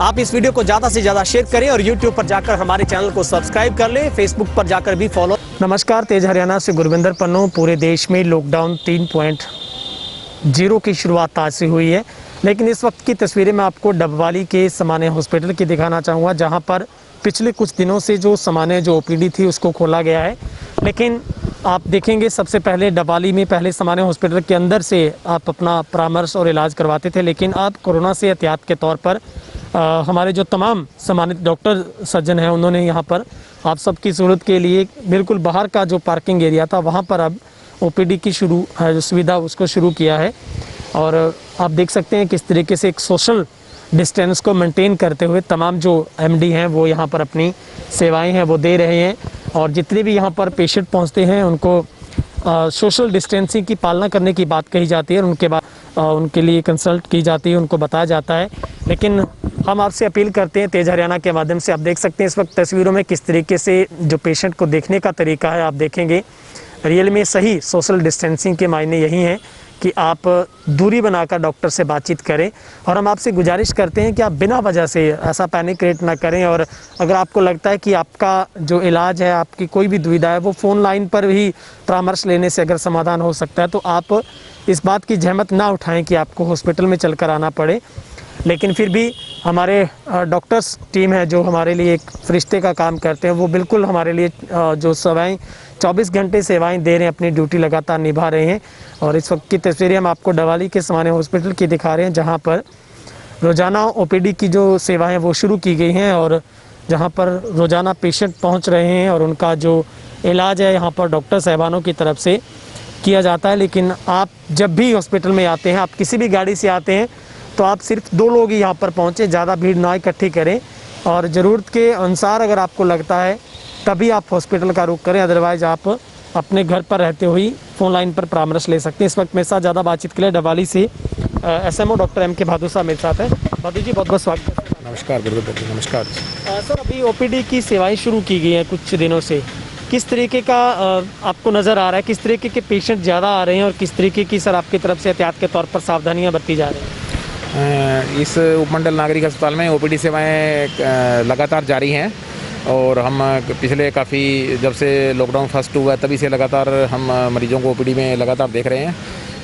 आप इस वीडियो को ज़्यादा से ज़्यादा शेयर करें और यूट्यूब पर जाकर हमारे चैनल को सब्सक्राइब कर लें, फेसबुक पर जाकर भी फॉलो। नमस्कार, तेज हरियाणा से गुरविंदर पन्नू। पूरे देश में लॉकडाउन 3.0 की शुरुआत आज से हुई है, लेकिन इस वक्त की तस्वीरें मैं आपको डबवाली के सामान्य हॉस्पिटल की दिखाना चाहूँगा, जहाँ पर पिछले कुछ दिनों से जो सामान्य ओपीडी थी उसको खोला गया है। लेकिन आप देखेंगे सबसे पहले डबवाली में पहले सामान्य हॉस्पिटल के अंदर से आप अपना परामर्श और इलाज करवाते थे, लेकिन अब कोरोना से एहतियात के तौर पर हमारे जो तमाम सम्मानित डॉक्टर सज्जन हैं उन्होंने यहाँ पर आप सबकी सहूलत के लिए बिल्कुल बाहर का जो पार्किंग एरिया था वहाँ पर अब ओपीडी की जो सुविधा उसको शुरू किया है। और आप देख सकते हैं किस तरीके से एक सोशल डिस्टेंस को मेंटेन करते हुए तमाम जो एमडी हैं वो यहाँ पर अपनी सेवाएं हैं वो दे रहे हैं। और जितने भी यहाँ पर पेशेंट पहुँचते हैं उनको सोशल डिस्टेंसिंग की पालना करने की बात कही जाती है और उनके बाद उनके लिए कंसल्ट की जाती है, उनको बताया जाता है। लेकिन हम आपसे अपील करते हैं तेज हरियाणा के माध्यम से, आप देख सकते हैं इस वक्त तस्वीरों में किस तरीके से जो पेशेंट को देखने का तरीका है, आप देखेंगे रियल में सही सोशल डिस्टेंसिंग के मायने यही हैं कि आप दूरी बनाकर डॉक्टर से बातचीत करें। और हम आपसे गुजारिश करते हैं कि आप बिना वजह से ऐसा पैनिक क्रिएट ना करें। और अगर आपको लगता है कि आपका जो इलाज है, आपकी कोई भी दुविधा है, वो फ़ोन लाइन पर ही परामर्श लेने से अगर समाधान हो सकता है, तो आप इस बात की जहमत ना उठाएं कि आपको हॉस्पिटल में चलकर आना पड़े। लेकिन फिर भी हमारे डॉक्टर्स टीम है जो हमारे लिए एक फरिश्ते का काम करते हैं, वो बिल्कुल हमारे लिए जो सेवाएं 24 घंटे सेवाएं दे रहे हैं, अपनी ड्यूटी लगातार निभा रहे हैं। और इस वक्त की तस्वीरें हम आपको डबवाली के सामान्य हॉस्पिटल की दिखा रहे हैं, जहां पर रोज़ाना ओपीडी की जो सेवाएं वो शुरू की गई हैं और जहां पर रोज़ाना पेशेंट पहुंच रहे हैं और उनका जो इलाज है यहाँ पर डॉक्टर साहबानों की तरफ से किया जाता है। लेकिन आप जब भी हॉस्पिटल में आते हैं, आप किसी भी गाड़ी से आते हैं, तो आप सिर्फ 2 लोग ही यहाँ पर पहुँचे, ज़्यादा भीड़ ना इकट्ठी करें। और ज़रूरत के अनुसार अगर आपको लगता है तभी आप हॉस्पिटल का रुख करें, अदरवाइज़ आप अपने घर पर रहते हुए फ़ोन लाइन पर परामर्श ले सकते हैं। इस वक्त मेरे साथ ज़्यादा बातचीत के लिए डबवाली से एसएमओ डॉक्टर एम के भादु साहब मेरे साथ है। भादु जी, बहुत बहुत स्वागत है। नमस्कार गुरुदेव जी। नमस्कार सर, अभी ओपीडी की सेवाएँ शुरू की गई हैं कुछ दिनों से, किस तरीके का आपको नज़र आ रहा है, किस तरीके के पेशेंट ज़्यादा आ रहे हैं और किस तरीके की सर आपकी तरफ से एहतियात के तौर पर सावधानियाँ बरती जा रही हैं? इस उपमंडल नागरिक अस्पताल में ओपीडी सेवाएं लगातार जारी हैं और हम पिछले काफ़ी जब से लॉकडाउन फर्स्ट हुआ तभी से लगातार हम मरीजों को ओपीडी में लगातार देख रहे हैं।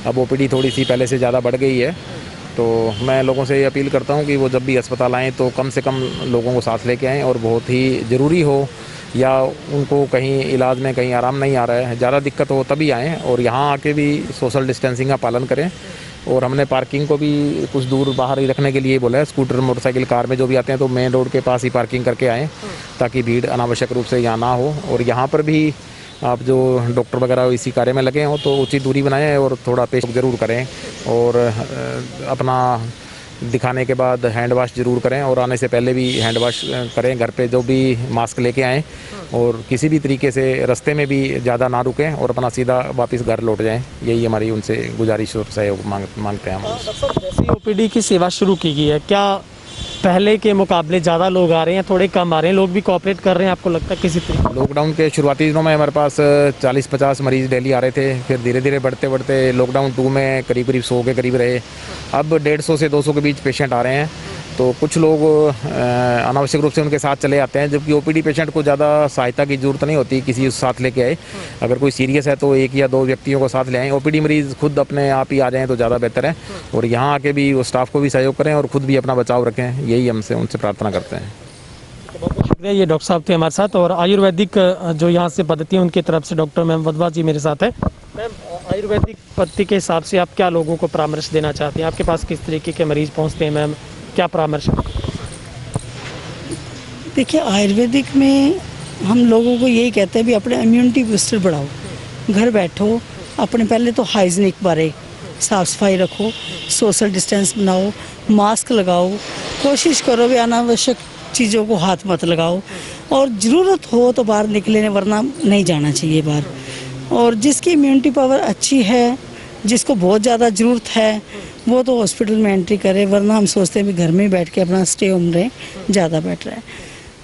अब ओपीडी थोड़ी सी पहले से ज़्यादा बढ़ गई है, तो मैं लोगों से ये अपील करता हूं कि वो जब भी अस्पताल आएँ तो कम से कम लोगों को साथ लेके आएँ, और बहुत ही ज़रूरी हो या उनको कहीं इलाज में कहीं आराम नहीं आ रहा है, ज़्यादा दिक्कत हो तभी आएँ और यहाँ आके भी सोशल डिस्टेंसिंग का पालन करें। और हमने पार्किंग को भी कुछ दूर बाहर ही रखने के लिए बोला है। स्कूटर, मोटरसाइकिल, कार में जो भी आते हैं तो मेन रोड के पास ही पार्किंग करके आएँ, ताकि भीड़ अनावश्यक रूप से यहाँ ना हो। और यहाँ पर भी आप जो डॉक्टर वगैरह इसी कार्य में लगे हों तो उचित दूरी बनाएं और थोड़ा पेश ज़रूर करें, और अपना दिखाने के बाद हैंड वाश ज़रूर करें, और आने से पहले भी हैंड वाश करें। घर पे जो भी मास्क लेके आएँ और किसी भी तरीके से रास्ते में भी ज़्यादा ना रुकें और अपना सीधा वापस घर लौट जाएं। यही हमारी उनसे गुजारिश और सहयोग मांगते हैं हम। जैसे ओपीडी की सेवा शुरू की गई है, क्या पहले के मुकाबले ज़्यादा लोग आ रहे हैं, थोड़े कम आ रहे हैं, लोग भी कोऑपरेट कर रहे हैं, आपको लगता है किसी तरीके? लॉकडाउन के शुरुआती दिनों में हमारे पास 40-50 मरीज़ डेली आ रहे थे, फिर धीरे धीरे बढ़ते बढ़ते लॉकडाउन 2 में करीब 100 के करीब रहे। अब 150 से 200 के बीच पेशेंट आ रहे हैं। तो कुछ लोग अनावश्यक रूप से उनके साथ चले आते हैं, जबकि ओपीडी पेशेंट को ज़्यादा सहायता की ज़रूरत नहीं होती, किसी साथ लेके आए। अगर कोई सीरियस है तो 1 या 2 व्यक्तियों को साथ ले आएँ। ओपीडी मरीज़ खुद अपने आप ही आ जाएँ तो ज़्यादा बेहतर है, और यहाँ आके भी वो स्टाफ को भी सहयोग करें और खुद भी अपना बचाव रखें, यही हमसे उनसे प्रार्थना करते हैं। बहुत बहुत शुक्रिया। ये डॉक्टर साहब थे हमारे साथ, और आयुर्वेदिक जो यहाँ से पद्धति है उनकी तरफ से डॉक्टर मैम वधवा जी मेरे साथ है। मैम, आयुर्वेदिक पद्धति के हिसाब से आप क्या लोगों को परामर्श देना चाहते हैं? आपके पास किस तरीके के मरीज़ पहुँचते हैं मैम, क्या परामर्श? देखिए, आयुर्वेदिक में हम लोगों को यही कहते हैं भी अपने इम्यूनिटी बूस्टर बढ़ाओ, घर बैठो, अपने पहले तो हाइजीनिक बारे साफ़ सफाई रखो, सोशल डिस्टेंस बनाओ, मास्क लगाओ, कोशिश करो भी अनावश्यक चीज़ों को हाथ मत लगाओ, और ज़रूरत हो तो बाहर निकले, वरना नहीं जाना चाहिए बाहर। और जिसकी इम्यूनिटी पावर अच्छी है, जिसको बहुत ज़्यादा ज़रूरत है, वो तो हॉस्पिटल में एंट्री करे, वरना हम सोचते हैं भी घर में बैठ के अपना स्टे होम रहें, ज़्यादा बेटर है।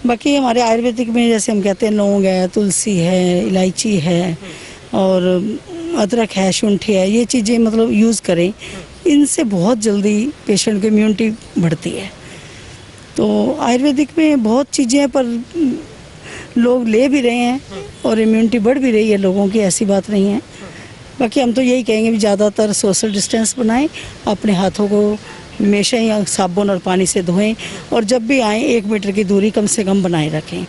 बाकी हमारे आयुर्वेदिक में जैसे हम कहते हैं लौंग है, तुलसी है, इलायची है और अदरक है, शुंठी है, ये चीज़ें मतलब यूज़ करें, इनसे बहुत जल्दी पेशेंट की इम्यूनिटी बढ़ती है। तो आयुर्वेदिक में बहुत चीज़ें हैं, पर लोग ले भी रहे हैं और इम्यूनिटी बढ़ भी रही है लोगों की, ऐसी बात नहीं है। बाकी हम तो यही कहेंगे भी ज़्यादातर सोशल डिस्टेंस बनाएं, अपने हाथों को हमेशा ही साबुन और पानी से धोएं, और जब भी आएँ 1 मीटर की दूरी कम से कम बनाए रखें,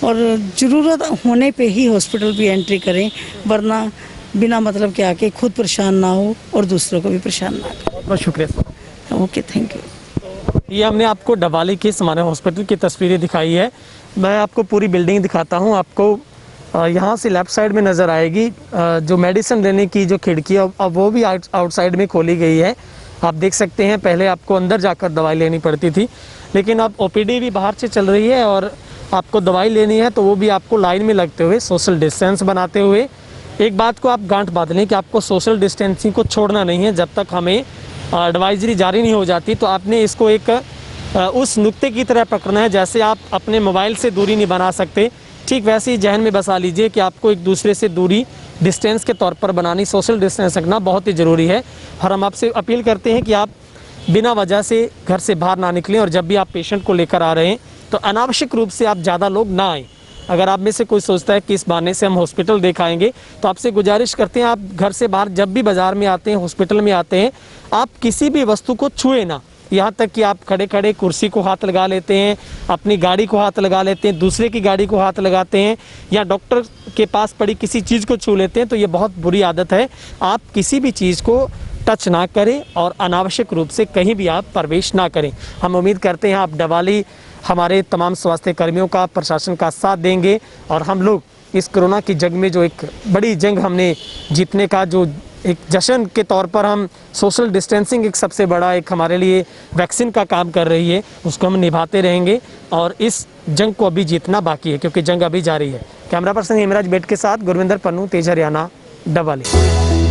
और ज़रूरत होने पे ही हॉस्पिटल भी एंट्री करें, वरना बिना मतलब के आके खुद परेशान ना हो और दूसरों को भी परेशान ना करें। बहुत बहुत शुक्रिया। Okay, thank you. ये हमने आपको डबाली की हमारे हॉस्पिटल की तस्वीरें दिखाई है। मैं आपको पूरी बिल्डिंग दिखाता हूँ। आपको यहाँ से लेफ़्ट साइड में नज़र आएगी जो मेडिसिन लेने की जो खिड़की है, अब वो भी आउटसाइड में खोली गई है। आप देख सकते हैं पहले आपको अंदर जाकर दवाई लेनी पड़ती थी, लेकिन अब ओपीडी भी बाहर से चल रही है, और आपको दवाई लेनी है तो वो भी आपको लाइन में लगते हुए, सोशल डिस्टेंस बनाते हुए। एक बात को आप गांठ बांध लें कि आपको सोशल डिस्टेंसिंग को छोड़ना नहीं है जब तक हमें एडवाइजरी जारी नहीं हो जाती। तो आपने इसको एक उस नुक्ते की तरह पकड़ना है, जैसे आप अपने मोबाइल से दूरी नहीं बना सकते, ठीक वैसे ही जहन में बसा लीजिए कि आपको एक दूसरे से दूरी डिस्टेंस के तौर पर बनानी, सोशल डिस्टेंस रखना बहुत ही ज़रूरी है। और हम आपसे अपील करते हैं कि आप बिना वजह से घर से बाहर ना निकलें, और जब भी आप पेशेंट को लेकर आ रहे हैं तो अनावश्यक रूप से आप ज़्यादा लोग ना आएँ। अगर आप में से कोई सोचता है कि इस बहाने से हम हॉस्पिटल दिखाएंगे, तो आपसे गुजारिश करते हैं आप घर से बाहर जब भी बाज़ार में आते हैं, हॉस्पिटल में आते हैं, आप किसी भी वस्तु को छुए ना। यहाँ तक कि आप खड़े खड़े कुर्सी को हाथ लगा लेते हैं, अपनी गाड़ी को हाथ लगा लेते हैं, दूसरे की गाड़ी को हाथ लगाते हैं, या डॉक्टर के पास पड़ी किसी चीज़ को छू लेते हैं, तो ये बहुत बुरी आदत है। आप किसी भी चीज़ को टच ना करें और अनावश्यक रूप से कहीं भी आप प्रवेश ना करें। हम उम्मीद करते हैं आप डबाली हमारे तमाम स्वास्थ्य कर्मियों का, प्रशासन का साथ देंगे, और हम लोग इस कोरोना की जंग में जो एक बड़ी जंग हमने जीतने का जो एक जश्न के तौर पर हम सोशल डिस्टेंसिंग एक सबसे बड़ा एक हमारे लिए वैक्सीन का काम कर रही है, उसको हम निभाते रहेंगे, और इस जंग को अभी जीतना बाकी है, क्योंकि जंग अभी जारी है। कैमरा पर्सन हेमराज बेट के साथ गुरविंदर पन्नू, तेज हरियाणा, डबाली।